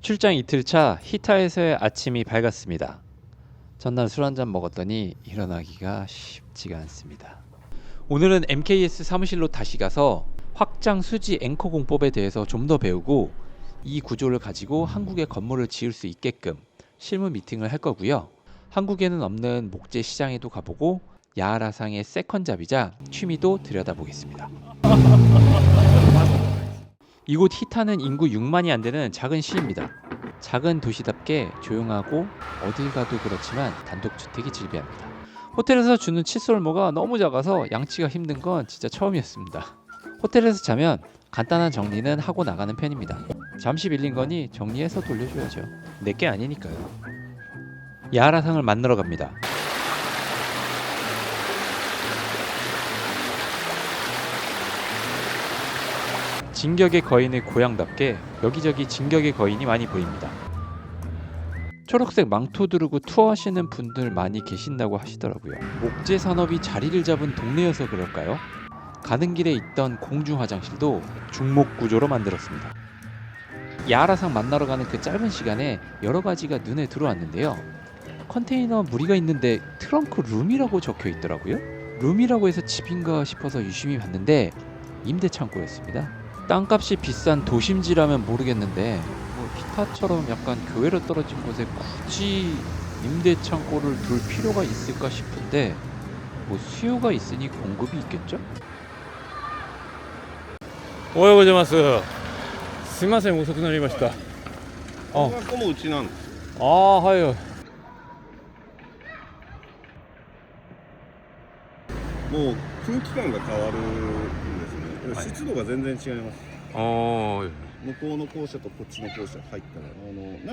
출장 이틀차 히타에서의 아침이 밝았습니다. 전날 술 한잔 먹었더니 일어나기가 쉽지가 않습니다. 오늘은 MKS 사무실로 다시 가서 확장 수지 앵커 공법에 대해서 좀 더 배우고 이 구조를 가지고 한국에 건물을 지을 수 있게끔 실무 미팅을 할 거고요. 한국에는 없는 목재 시장에도 가보고 야하라상의 세컨잡이자 취미도 들여다보겠습니다. 이곳 히타는 인구 6만이 안 되는 작은 시입니다. 작은 도시답게 조용하고 어딜 가도 그렇지만 단독주택이 즐비합니다. 호텔에서 주는 칫솔모가 너무 작아서 양치가 힘든 건 진짜 처음이었습니다. 호텔에서 자면 간단한 정리는 하고 나가는 편입니다. 잠시 빌린 거니 정리해서 돌려줘야죠. 내게 아니니까요. 야하라상을 만나러 갑니다. 진격의 거인의 고향답게 여기저기 진격의 거인이 많이 보입니다. 초록색 망토 두르고 투어하시는 분들 많이 계신다고 하시더라고요. 목재 산업이 자리를 잡은 동네여서 그럴까요? 가는 길에 있던 공중 화장실도 중목 구조로 만들었습니다. 야하라상 만나러 가는 그 짧은 시간에 여러 가지가 눈에 들어왔는데요. 컨테이너 무리가 있는데 트렁크 룸이라고 적혀 있더라고요. 룸이라고 해서 집인가 싶어서 유심히 봤는데 임대 창고였습니다. 땅값이 비싼 도심지라면 모르겠는데 뭐 히타처럼 약간 교외로 떨어진 곳에 굳이 임대 창고를 둘 필요가 있을까 싶은데 뭐 수요가 있으니 공급이 있겠죠? おはようございます。すみません、遅くなりました。あ、ここもうちなんですよ。はい。もう空気感が変わるんですね。はい湿度が全然違います。おー、向こうの校舎とこっちの校舎入ったら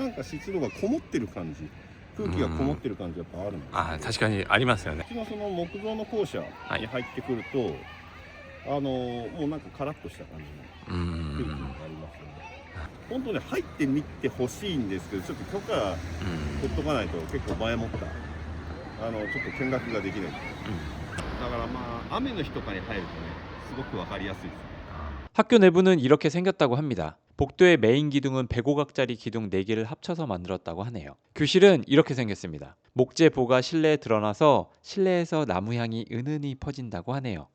なんか湿度がこもってる感じ、空気がこもってる感じやっぱあるんです。あ、確かにありますよね。こっちのその木造の校舎に入ってくると、もうなんかカラッとした感じの空気になりますよね。本当ね入ってみてほしいんですけど、ちょっと許可取っとかないと結構前もったちょっと見学ができない。だからまあ雨の日とかに入るとねすごくわかりやすいです。 학교 내부는 이렇게 생겼다고 합니다. 복도의 메인 기둥은 105각짜리 기둥 4개를 합쳐서 만들었다고 하네요. 교실은 이렇게 생겼습니다. 목재 보가 실내에 드러나서 실내에서 나무 향이 은은히 퍼진다고 하네요.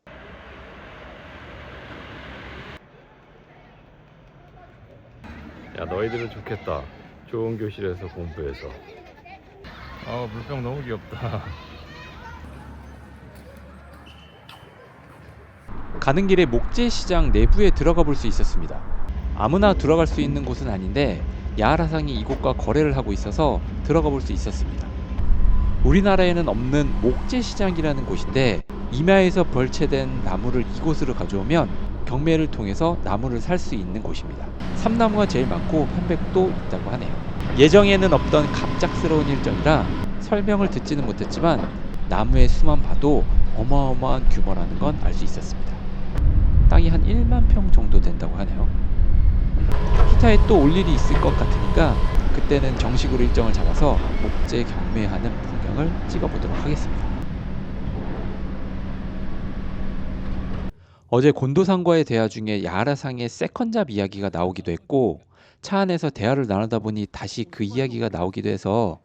야, 너희들은 좋겠다. 좋은 교실에서 공부해서. 아, 물병 너무 귀엽다. 가는 길에 목재 시장 내부에 들어가 볼 수 있었습니다. 아무나 들어갈 수 있는 곳은 아닌데 야하라상이 이곳과 거래를 하고 있어서 들어가 볼 수 있었습니다. 우리나라에는 없는 목재 시장이라는 곳인데 임야에서 벌채된 나무를 이곳으로 가져오면 경매를 통해서 나무를 살 수 있는 곳입니다. 삼나무가 제일 많고 편백도 있다고 하네요. 예정에는 없던 갑작스러운 일정이라 설명을 듣지는 못했지만 나무의 수만 봐도 어마어마한 규모라는 건 알 수 있었습니다. 땅이 한 1만 평 정도 된다고 하네요. 히타에 또 올 일이 있을 것 같으니까 그때는 정식으로 일정을 잡아서 목재 경매하는 풍경을 찍어보도록 하겠습니다. 어제 곤도상과의 대화 중에 야하라상의 세컨잡 이야기가 나오기도 했고 차 안에서 대화를 나누다 보니 다시 그 이야기가 나오기도 해서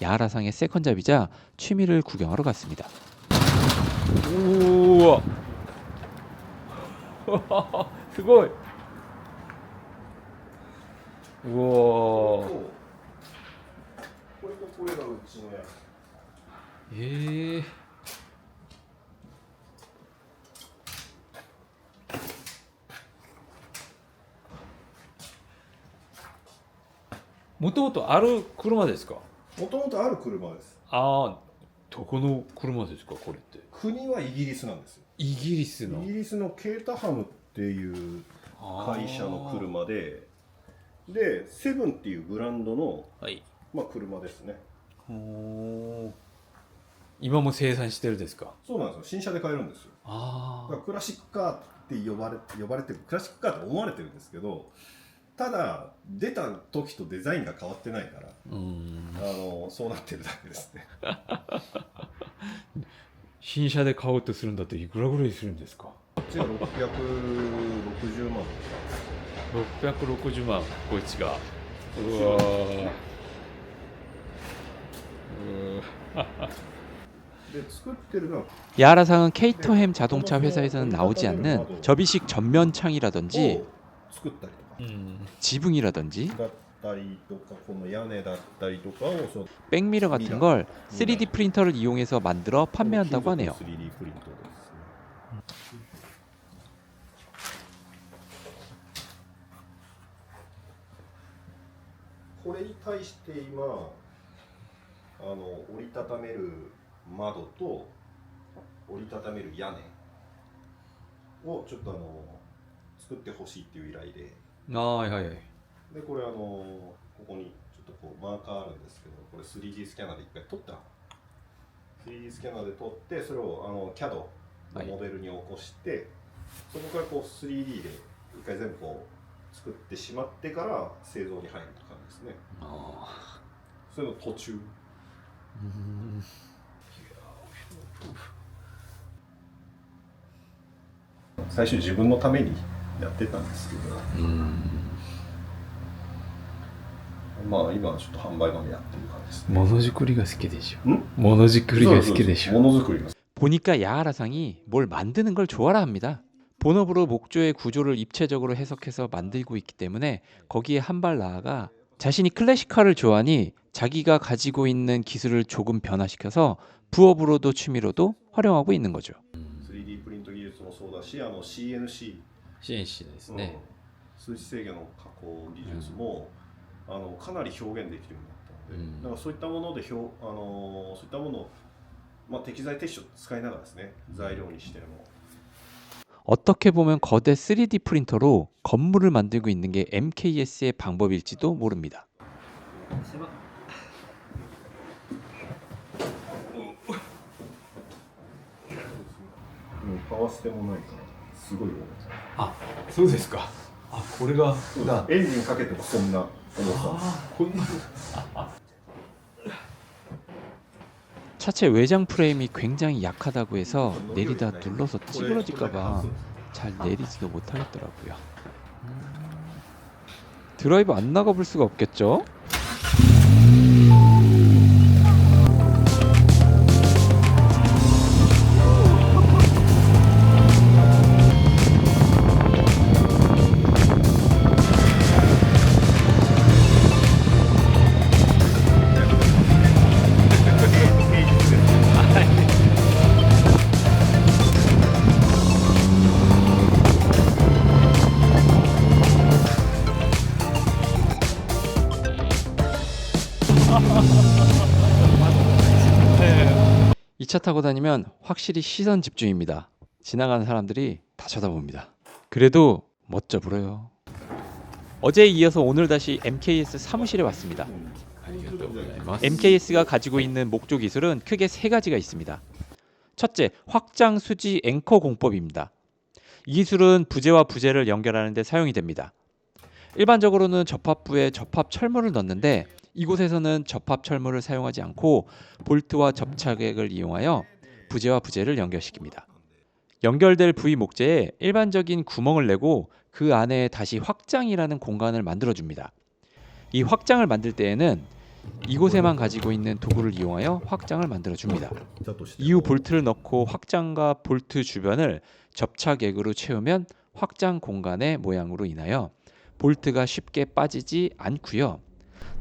야하라상의 세컨잡이자 취미를 구경하러 갔습니다. 우와. すごい。うわ。これとこれがうちのやつ。もともとある車ですか？もともとある車です。ああ、どこの車ですか、これって。国はイギリスなんですよ。イギリスの。イギリスのケータハムっていう会社の車で、セブンっていうブランドの、はい。まあ、車ですね。今も生産してるですか？そうなんですよ。新車で買えるんですよ。あだからクラシックカーって呼ばれてる、クラシックカーって思われてるんですけど、ただ出た時とデザインが変わってないから、そうなってるだけですね。新車で買おうとするんだといくらぐらいするんですか？こっちが660万。660万、こいつが。 우와. 야하라상은 케이터햄 자동차 회사에서는 나오지 않는 접이식 전면 창이라든지 지붕이라든지 백미러 같은 걸 3D 프린터를 이용해서 만들어 판매한다고 하네요. これに対して今折りたためる窓と折りたためる屋根をちょっと作ってほしいっていう依頼で、はいはいはい。でこれここにちょっとこうマーカーあるんですけど、これ 3D スキャナーで一回撮った 3D スキャナーで撮ってそれをCAD のモデルに起こして、そこからこう 3D で一回全部こう作ってしまってから製造に入るって感じですね。それの途中。最初自分のためにやってたんですけど、まあ今はちょっと販売までやってる感じですね。ものづくりが好きでしょ。ものづくりが好きでしょ。ものづくりが。 보니까 야하라상이 뭘 만드는 걸 좋아라 합니다. 본업으로 목조의 구조를 입체적으로 해석해서 만들고 있기 때문에 거기에 한 발 나아가 자신이 클래식화를 좋아하니 자기가 가지고 있는 기술을 조금 변화시켜서 부업으로도 취미로도 활용하고 있는 거죠. 3D プリント技術もそうだし、CNC ですね。数値制御の加工技術も、かなり表現できるようになったので、だからそういったものでそういったものを、まあ、適材適所使いながらですね、材料にしても。 어떻게 보면 거대 3D 프린터로 건물을 만들고 있는 게 MKS의 방법일지도 모릅니다. 아, そうですか。あ、これがエンジンかけてもそんな重さ。 こんな 차체 외장 프레임이 굉장히 약하다고 해서 내리다 눌러서 찌그러질까봐 잘 내리지도 못하겠더라고요. 드라이브 안 나가볼 수가 없겠죠? 이 차 타고 다니면 확실히 시선 집중입니다. 지나가는 사람들이 다 쳐다봅니다. 그래도 멋져 보여요. 어제에 이어서 오늘 다시 MKS 사무실에 왔습니다. MKS가 가지고 있는 목조 기술은 크게 세 가지가 있습니다. 첫째, 확장 수지 앵커 공법입니다. 이 기술은 부재와 부재를 연결하는 데 사용이 됩니다. 일반적으로는 접합부에 접합 철물을 넣는데 이곳에서는 접합 철물을 사용하지 않고 볼트와 접착액을 이용하여 부재와 부재를 연결시킵니다. 연결될 부위 목재에 일반적인 구멍을 내고 그 안에 다시 확장이라는 공간을 만들어줍니다. 이 확장을 만들 때에는 이곳에만 가지고 있는 도구를 이용하여 확장을 만들어줍니다. 이후 볼트를 넣고 확장과 볼트 주변을 접착액으로 채우면 확장 공간의 모양으로 인하여 볼트가 쉽게 빠지지 않고요.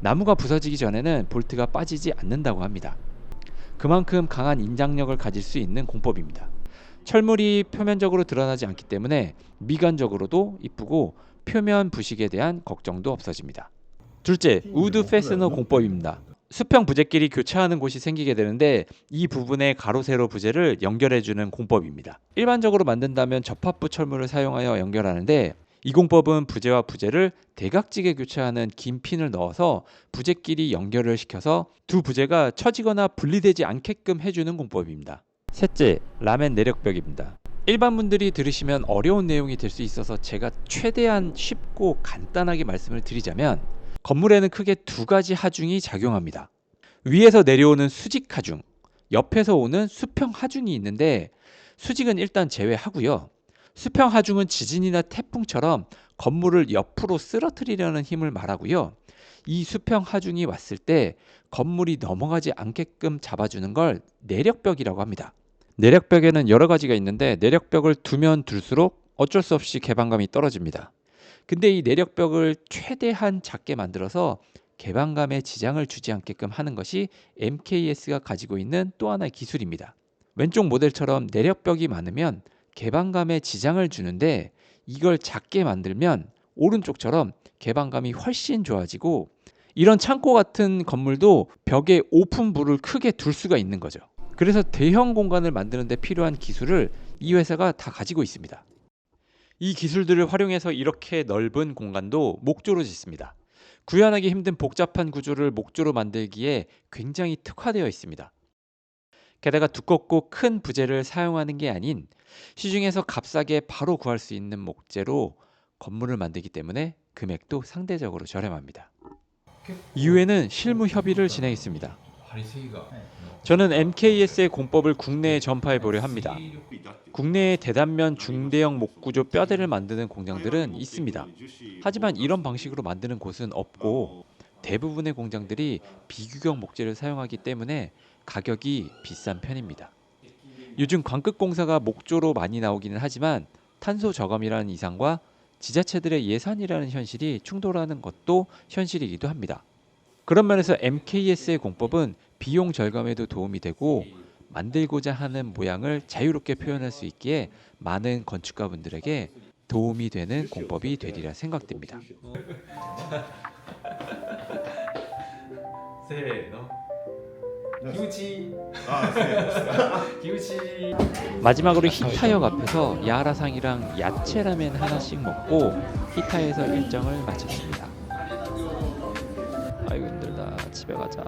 나무가 부서지기 전에는 볼트가 빠지지 않는다고 합니다. 그만큼 강한 인장력을 가질 수 있는 공법입니다. 철물이 표면적으로 드러나지 않기 때문에 미관적으로도 이쁘고 표면 부식에 대한 걱정도 없어집니다. 둘째, 우드 페스너 공법입니다. 수평 부재끼리 교차하는 곳이 생기게 되는데 이 부분에 가로 세로 부재를 연결해주는 공법입니다. 일반적으로 만든다면 접합부 철물을 사용하여 연결하는데 이 공법은 부재와 부재를 대각지게 교차하는 긴 핀을 넣어서 부재끼리 연결을 시켜서 두 부재가 처지거나 분리되지 않게끔 해주는 공법입니다. 셋째, 라멘 내력벽입니다. 일반 분들이 들으시면 어려운 내용이 될 수 있어서 제가 최대한 쉽고 간단하게 말씀을 드리자면 건물에는 크게 두 가지 하중이 작용합니다. 위에서 내려오는 수직 하중, 옆에서 오는 수평 하중이 있는데 수직은 일단 제외하고요. 수평 하중은 지진이나 태풍처럼 건물을 옆으로 쓰러뜨리려는 힘을 말하고요. 이 수평 하중이 왔을 때 건물이 넘어가지 않게끔 잡아주는 걸 내력벽이라고 합니다. 내력벽에는 여러 가지가 있는데 내력벽을 두면 둘수록 어쩔 수 없이 개방감이 떨어집니다. 근데 이 내력벽을 최대한 작게 만들어서 개방감에 지장을 주지 않게끔 하는 것이 MKS가 가지고 있는 또 하나의 기술입니다. 왼쪽 모델처럼 내력벽이 많으면 개방감에 지장을 주는데 이걸 작게 만들면 오른쪽처럼 개방감이 훨씬 좋아지고 이런 창고 같은 건물도 벽에 오픈부를 크게 둘 수가 있는 거죠. 그래서 대형 공간을 만드는 데 필요한 기술을 이 회사가 다 가지고 있습니다. 이 기술들을 활용해서 이렇게 넓은 공간도 목조로 짓습니다. 구현하기 힘든 복잡한 구조를 목조로 만들기에 굉장히 특화되어 있습니다. 게다가 두껍고 큰 부재를 사용하는 게 아닌 시중에서 값싸게 바로 구할 수 있는 목재로 건물을 만들기 때문에 금액도 상대적으로 저렴합니다. 이후에는 실무 협의를 진행했습니다. 저는 MKS의 공법을 국내에 전파해 보려 합니다. 국내에 대단면 중대형 목구조 뼈대를 만드는 공장들은 있습니다. 하지만 이런 방식으로 만드는 곳은 없고 대부분의 공장들이 비규격 목재를 사용하기 때문에 가격이 비싼 편입니다. 요즘 광급공사가 목조로 많이 나오기는 하지만 탄소 저감이라는 이상과 지자체들의 예산이라는 현실이 충돌하는 것도 현실이기도 합니다. 그런 면에서 MKS의 공법은 비용 절감에도 도움이 되고 만들고자 하는 모양을 자유롭게 표현할 수 있기에 많은 건축가분들에게 도움이 되는 공법이 되리라 생각됩니다. 마지막으로 히타역 앞에서 야라상이랑 야채라멘 하나씩 먹고 히타에서 일정을 마쳤습니다. 아이고 힘들다. 집에 가자.